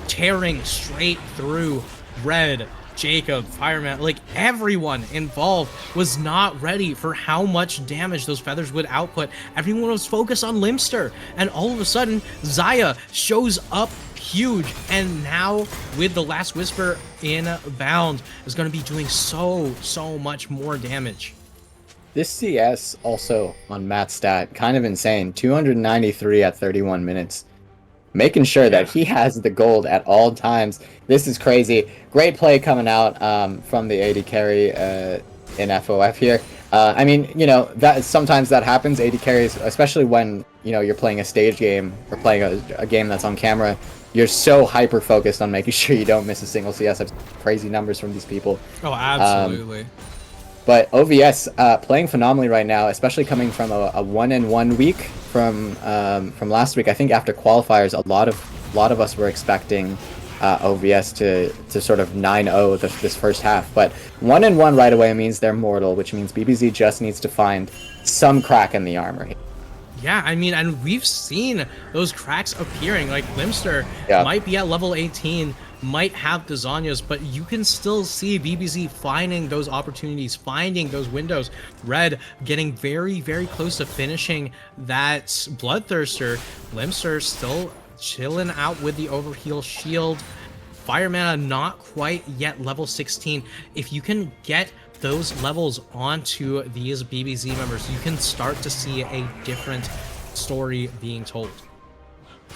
tearing straight through Red, Jacob, Fireman. Like everyone involved was not ready for how much damage those feathers would output. Everyone was focused on Limster, and all of a sudden Xayah shows up huge, and now with the Last Whisper inbound is going to be doing so much more damage.
This CS also on Matt Stat, kind of insane. 293 at 31 minutes. Making sure that he has the gold at all times. This is crazy. Great play coming out from the AD carry in FOF here. I mean, you know, that sometimes that happens. AD carries, especially when, you know, you're playing a stage game or playing a game that's on camera. You're so hyper focused on making sure you don't miss a single CS. I've seen crazy numbers from these people.
Oh, absolutely.
But OVS playing phenomenally right now, especially coming from a 1-1 week from last week. I think after qualifiers, a lot of us were expecting OVS to sort of 9-0 this first half. But 1-1 right away means they're mortal, which means BBZ just needs to find some crack in the armor.
Yeah, I mean, and we've seen those cracks appearing. Like Limster might be at level 18, might have the Zonias, but you can still see BBZ finding those opportunities, finding those windows. Red getting very close to finishing that Bloodthirster. Limster still chilling out with the overheal shield. Fire Mana not quite yet level 16. If you can get those levels onto these BBZ members, you can start to see a different story being told.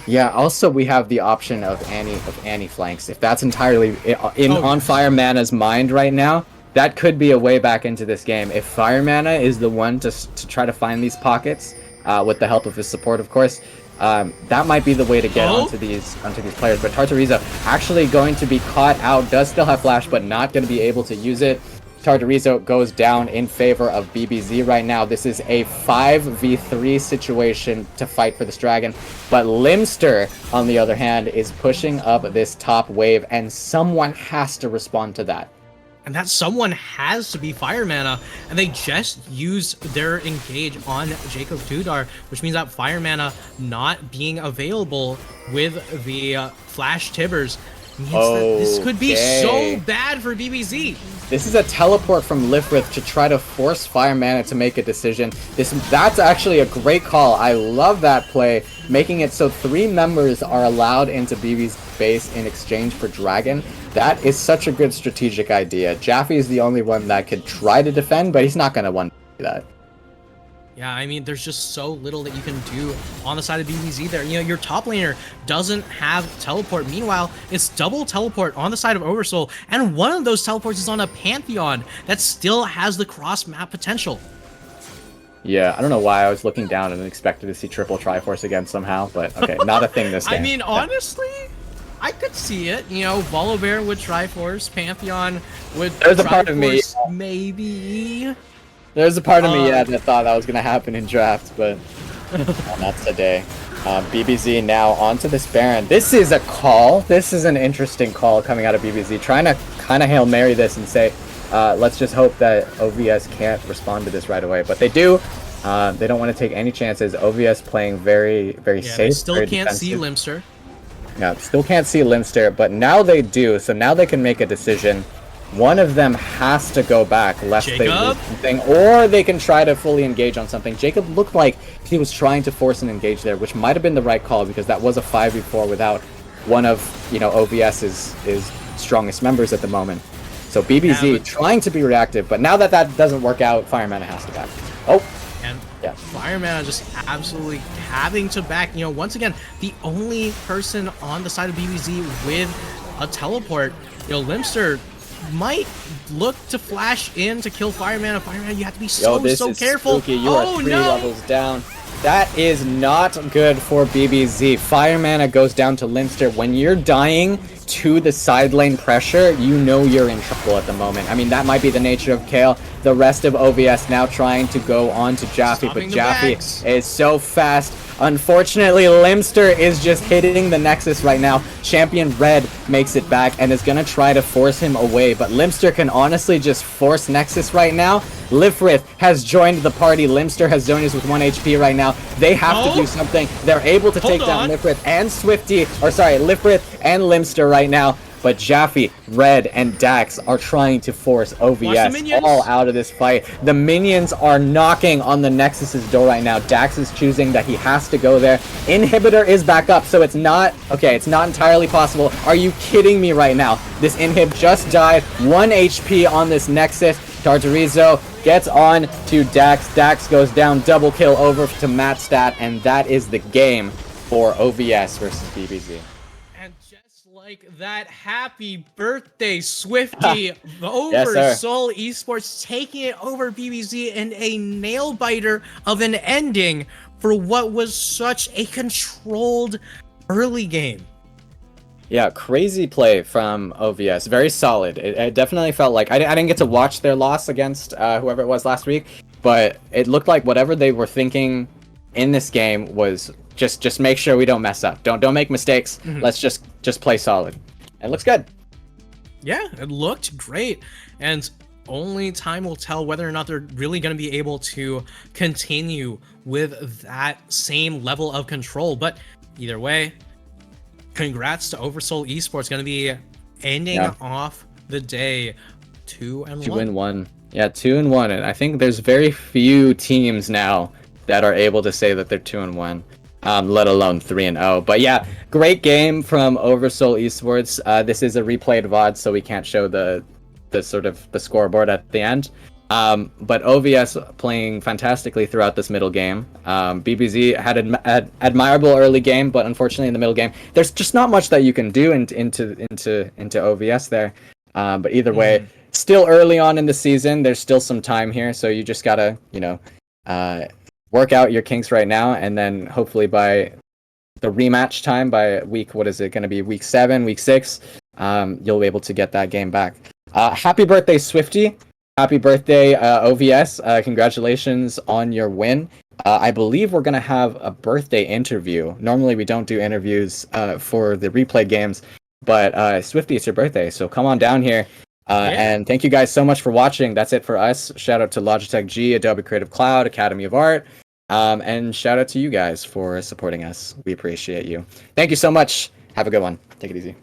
Yeah, also we have the option of Annie flanks. If that's entirely on Fire Mana's mind right now, that could be a way back into this game. If Fire Mana is the one to try to find these pockets, with the help of his support, of course, that might be the way to get onto these players. But Tartarizo actually going to be caught out, does still have flash, but not going to be able to use it. Tartarizo goes down in favor of BBZ right now. This is a 5v3 situation to fight for this dragon. But Limster, on the other hand, is pushing up this top wave, and someone has to respond to that.
And that someone has to be Fire Mana, and they just use their engage on Jacob Dudar, which means that Fire Mana not being available with the Flash Tibbers means that this could be so bad for BBZ.
This is a teleport from Lifrith to try to force Fire Mana to make a decision. That's actually a great call. I love that play, making it so 3 members are allowed into BB's base in exchange for Dragon. That is such a good strategic idea. Jaffe is the only one that could try to defend, but he's not going to want to do that.
Yeah, I mean, there's just so little that you can do on the side of BBZ there. You know, your top laner doesn't have teleport. Meanwhile, it's double teleport on the side of Oversoul, and one of those teleports is on a Pantheon that still has the cross-map potential.
Yeah, I don't know why I was looking down and expected to see triple Triforce again somehow, but okay, not a thing this game.
I mean, honestly, I could see it. You know, Volibear with Triforce, Pantheon with
There's a
Triforce,
part of me,
maybe.
There's a part of me, yeah, that thought that was gonna happen in draft, but not today. BBZ now onto this Baron. This is a call. This is an interesting call coming out of BBZ, trying to kind of Hail Mary this and say, let's just hope that OVS can't respond to this right away. But they do. They don't want to take any chances. OVS playing very, very safe.
They still
very
can't
defensive.
see Limster.
Yeah, still can't see Limster, but now they do. So now they can make a decision. One of them has to go back, lest they lose something, or they can try to fully engage on something. Jacob looked like he was trying to force an engage there, which might have been the right call because that was a 5v4 without one of, you know, OVS's strongest members at the moment. So BBZ trying to be reactive, but now that that doesn't work out, Fireman has to back. Oh,
And
yeah.
Fireman just absolutely having to back. You know, once again, the only person on the side of BBZ with a teleport. You know, Limster might look to flash in to kill Fireman. And Fireman, you have to be so careful.
Spooky. You are 3 levels down. That is not good for BBZ. Firemana goes down to Limster. When you're dying to the side lane pressure, you know you're in trouble at the moment. I mean, that might be the nature of Kale. The rest of OVS now trying to go on to Jaffe, but Jaffe is so fast. Unfortunately, Limster is just hitting the Nexus right now. Champion Red makes it back and is going to try to force him away, but Limster can honestly just force Nexus right now. Lifrith has joined the party. Limster has Zonius with 1 HP right now. They have to do something. They're able to take down Lifrith and Lifrith and Limster right now. But Jaffe, Red, and Dax are trying to force OVS all out of this fight. The minions are knocking on the Nexus's door right now. Dax is choosing that he has to go there. Inhibitor is back up, so it's not entirely possible. Are you kidding me right now? This inhib just died. 1 HP on this Nexus. Tartarizo gets on to Dax. Dax goes down, double kill over to Mattstat, and that is the game for OVS versus BBZ.
Like that, happy birthday, Swifty. Oversoul Esports taking it over BBZ in a nail biter of an ending for what was such a controlled early game.
Yeah, crazy play from OVS. Very solid. It definitely felt like I didn't get to watch their loss against whoever it was last week, but it looked like whatever they were thinking in this game was just make sure we don't mess up. Don't make mistakes. Let's just play solid. It looks good.
Yeah, it looked great. And only time will tell whether or not they're really going to be able to continue with that same level of control. But either way, congrats to Oversoul Esports, going to be ending off the day 2-1.
2-1. Yeah, 2-1. And I think there's very few teams now that are able to say that they're 2-1. Let alone 3-0. But yeah, great game from Oversoul Esports. This is a replayed VOD, so we can't show the sort of the scoreboard at the end. But OVS playing fantastically throughout this middle game. BBZ had an admirable early game, but unfortunately in the middle game, there's just not much that you can do into OVS there. But either way, still early on in the season. There's still some time here, so you just gotta, work out your kinks right now, and then hopefully by the rematch time, by week, what is it going to be, week 7, week 6, you'll be able to get that game back. Happy birthday, Swifty. Happy birthday, OVS. Congratulations on your win. I believe we're going to have a birthday interview. Normally we don't do interviews for the replay games, but Swifty, it's your birthday, so come on down here. And thank you guys so much for watching. That's it for us. Shout out to Logitech G, Adobe Creative Cloud, Academy of Art, and shout out to you guys for supporting us. We appreciate you. Thank you so much. Have a good one. Take it easy.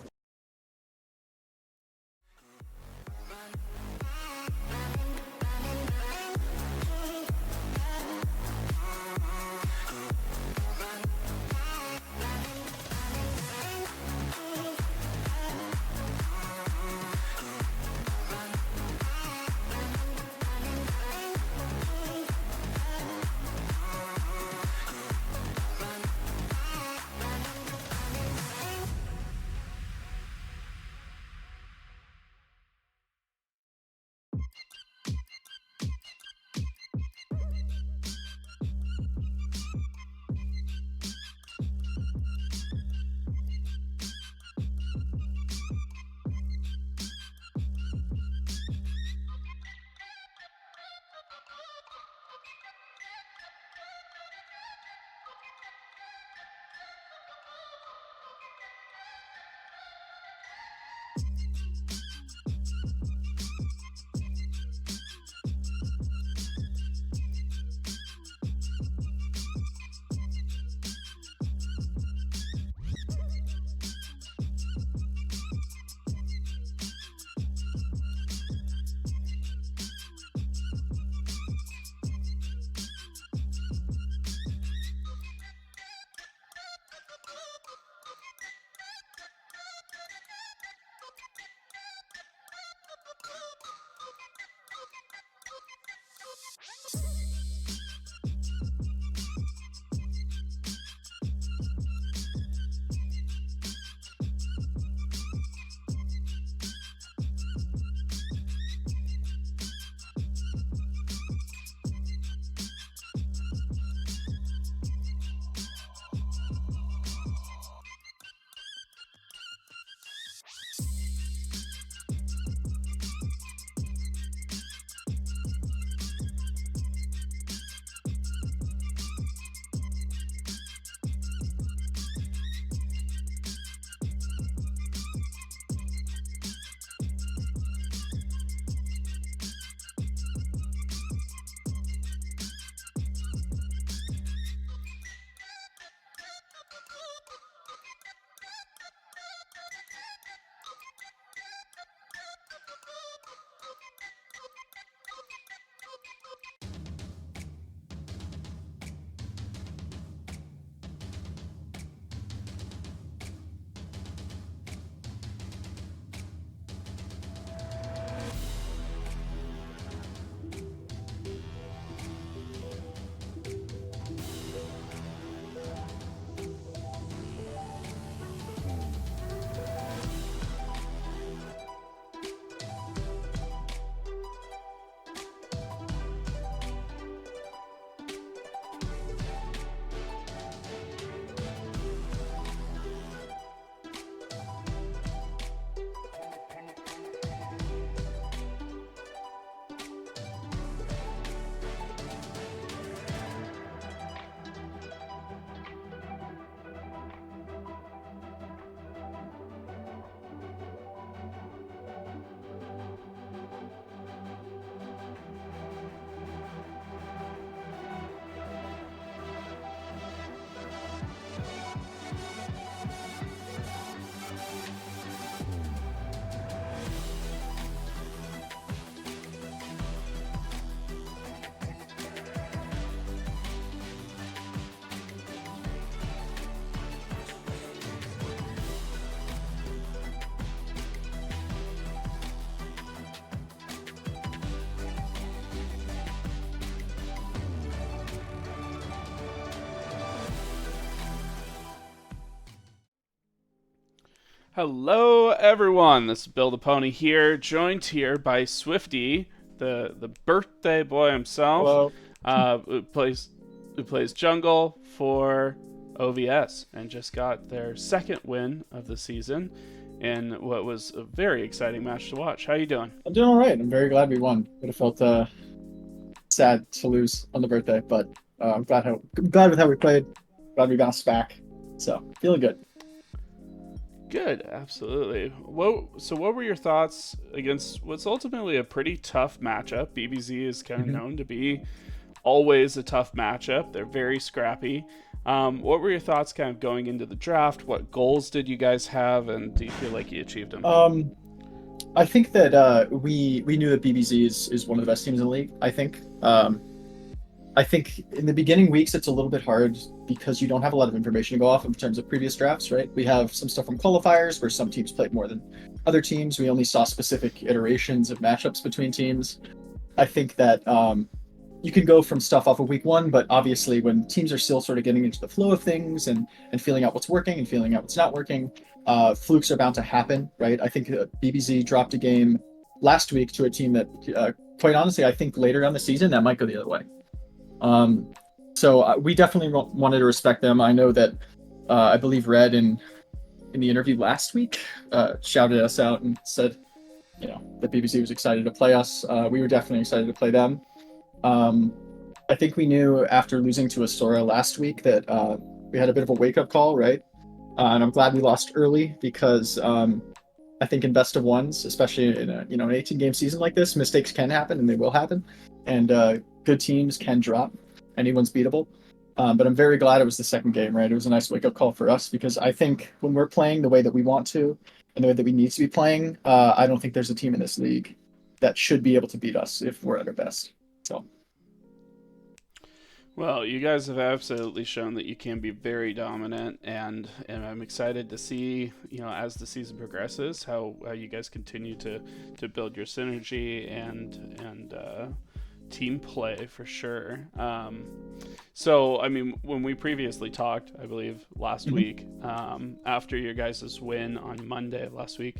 Hello, everyone. This is Bill the Pony here, joined here by Swifty, the birthday boy himself,
Hello.
who plays jungle for OVS and just got their second win of the season in what was a very exciting match to watch. How you doing?
I'm doing all right. I'm very glad we won. Would have felt sad to lose on the birthday, but I'm glad with how we played. Glad we bounced back. So feeling good.
Good, absolutely. So what were your thoughts against what's ultimately a pretty tough matchup? BBZ is kind of known to be always a tough matchup. They're very scrappy. What were your thoughts kind of going into the draft? What goals did you guys have, and do you feel like you achieved them?
I think that we knew that BBZ is one of the best teams in the league. I think in the beginning weeks it's a little bit hard because you don't have a lot of information to go off in terms of previous drafts, right? We have some stuff from qualifiers where some teams played more than other teams. We only saw specific iterations of matchups between teams. I think that you can go from stuff off of week one, but obviously when teams are still sort of getting into the flow of things and feeling out what's working and feeling out what's not working, flukes are bound to happen, right? I think BBZ dropped a game last week to a team that, quite honestly, I think later down the season that might go the other way. So we definitely wanted to respect them. I know that I believe Red in the interview last week shouted us out and said, that BBC was excited to play us. We were definitely excited to play them. I think we knew after losing to Astora last week that we had a bit of a wake-up call, right? And I'm glad we lost early because I think in best of ones, especially in an 18-game season like this, mistakes can happen and they will happen, and good teams can drop. Anyone's beatable. But I'm very glad it was the second game, right? It was a nice wake-up call for us because I think when we're playing the way that we want to and the way that we need to be playing, I don't think there's a team in this league that should be able to beat us if we're at our best. So.
Well, you guys have absolutely shown that you can be very dominant, and I'm excited to see, as the season progresses, how you guys continue to build your synergy and team play for sure. So, I mean, when we previously talked, I believe last week, after your guys' win on Monday of last week,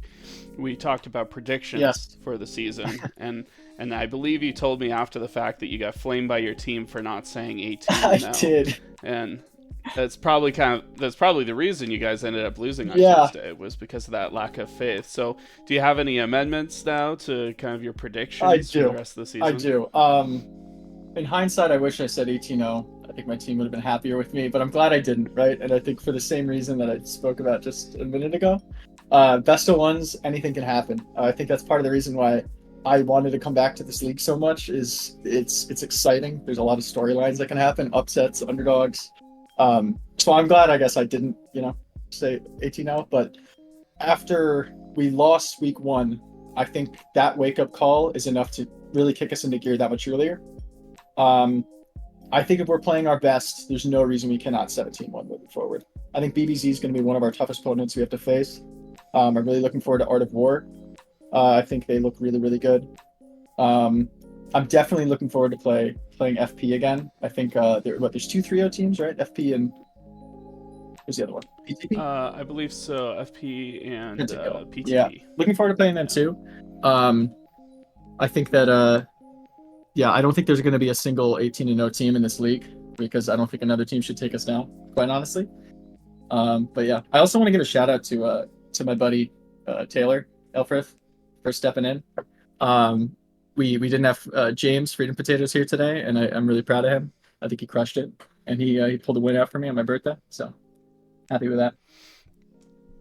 we talked about predictions for the season, and I believe you told me after the fact that you got flamed by your team for not saying 18.
I did.
And that's probably the reason you guys ended up losing on Tuesday, was because of that lack of faith. So do you have any amendments now to kind of your predictions for the rest of the season?
I do. In hindsight, I wish I said 18-0. I think my team would have been happier with me, but I'm glad I didn't, right? And I think for the same reason that I spoke about just a minute ago, best of ones, anything can happen. I think that's part of the reason why I wanted to come back to this league so much. Is it's exciting. There's a lot of storylines that can happen, upsets, underdogs. So I'm glad, I guess, I didn't, say 18-0. But after we lost week one, I think that wake-up call is enough to really kick us into gear that much earlier. I think if we're playing our best, there's no reason we cannot 17-1 moving forward. I think BBZ is going to be one of our toughest opponents we have to face. I'm really looking forward to Art of War. I think they look really, really good. I'm definitely looking forward to playing FP again. I think there's 2 3-0 teams, right? FP and who's the other one? PTP?
I believe so. FP and PTP.
Yeah, looking forward to playing them too. I think that I don't think there's going to be a single 18-0 team in this league because I don't think another team should take us down, quite honestly. But yeah, I also want to give a shout out to my buddy Taylor Elfrith for stepping in. We didn't have James Freedom Potatoes here today, and I'm really proud of him. I think he crushed it, and he pulled a win out for me on my birthday, so happy with that.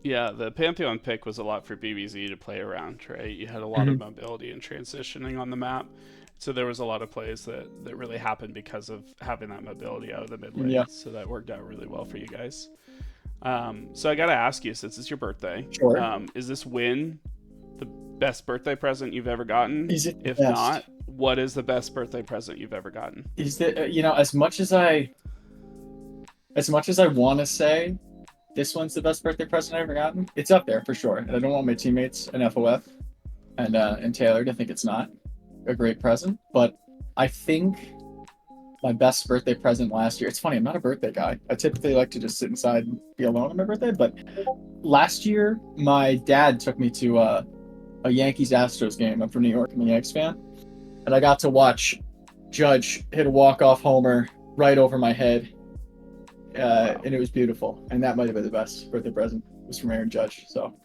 Yeah, the Pantheon pick was a lot for BBZ to play around, right? You had a lot of mobility and transitioning on the map, so there was a lot of plays that really happened because of having that mobility out of the mid lane. Yeah. So that worked out really well for you guys. So I got to ask you, since it's your birthday, is this win the best birthday present you've ever gotten? If not, what is the best birthday present you've ever gotten?
Is that as much as I want to say this one's the best birthday present I've ever gotten, it's up there for sure. And I don't want my teammates and FOF and Taylor to think it's not a great present, but I think my best birthday present last year. It's funny, I'm not a birthday guy. I typically like to just sit inside and be alone on my birthday, but last year my dad took me to a Yankees Astros game. I'm from New York, I'm a Yanks fan, and I got to watch Judge hit a walk-off homer right over my head, and it was beautiful. And that might have been the best birthday present, was from Aaron Judge. So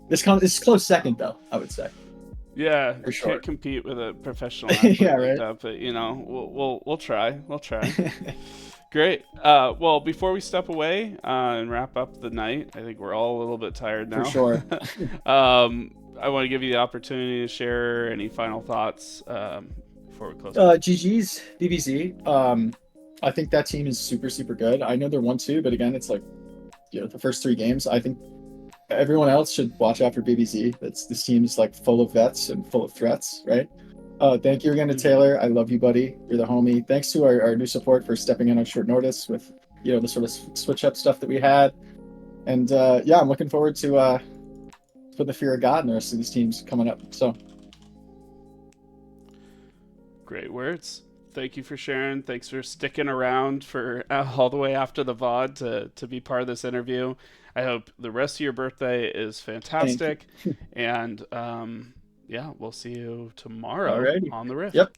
this is close second though, I would say.
Yeah,
For sure.
can't compete with a professional athlete
Yeah,
like
right.
that, but you know, we'll try. We'll try. Great. Well, before we step away and wrap up the night, I think we're all a little bit tired now.
For sure.
I want to give you the opportunity to share any final thoughts before we close.
GG's BBZ. I think that team is super, super good. I know they're 1-2, but again, it's like, you know, the first 3 games. I think everyone else should watch out for BBZ. This team is like full of vets and full of threats, right? Thank you again to Taylor. I love you, buddy. You're the homie. Thanks to our new support for stepping in on short notice with, you know, the sort of switch up stuff that we had. And yeah, I'm looking forward to put the fear of God in the rest of these teams coming up. So
Great words. Thank you for sharing. Thanks for sticking around for all the way after the VOD to be part of this interview. I hope the rest of your birthday is fantastic. And yeah, we'll see you tomorrow
Alrighty.
on the Rift.
Yep.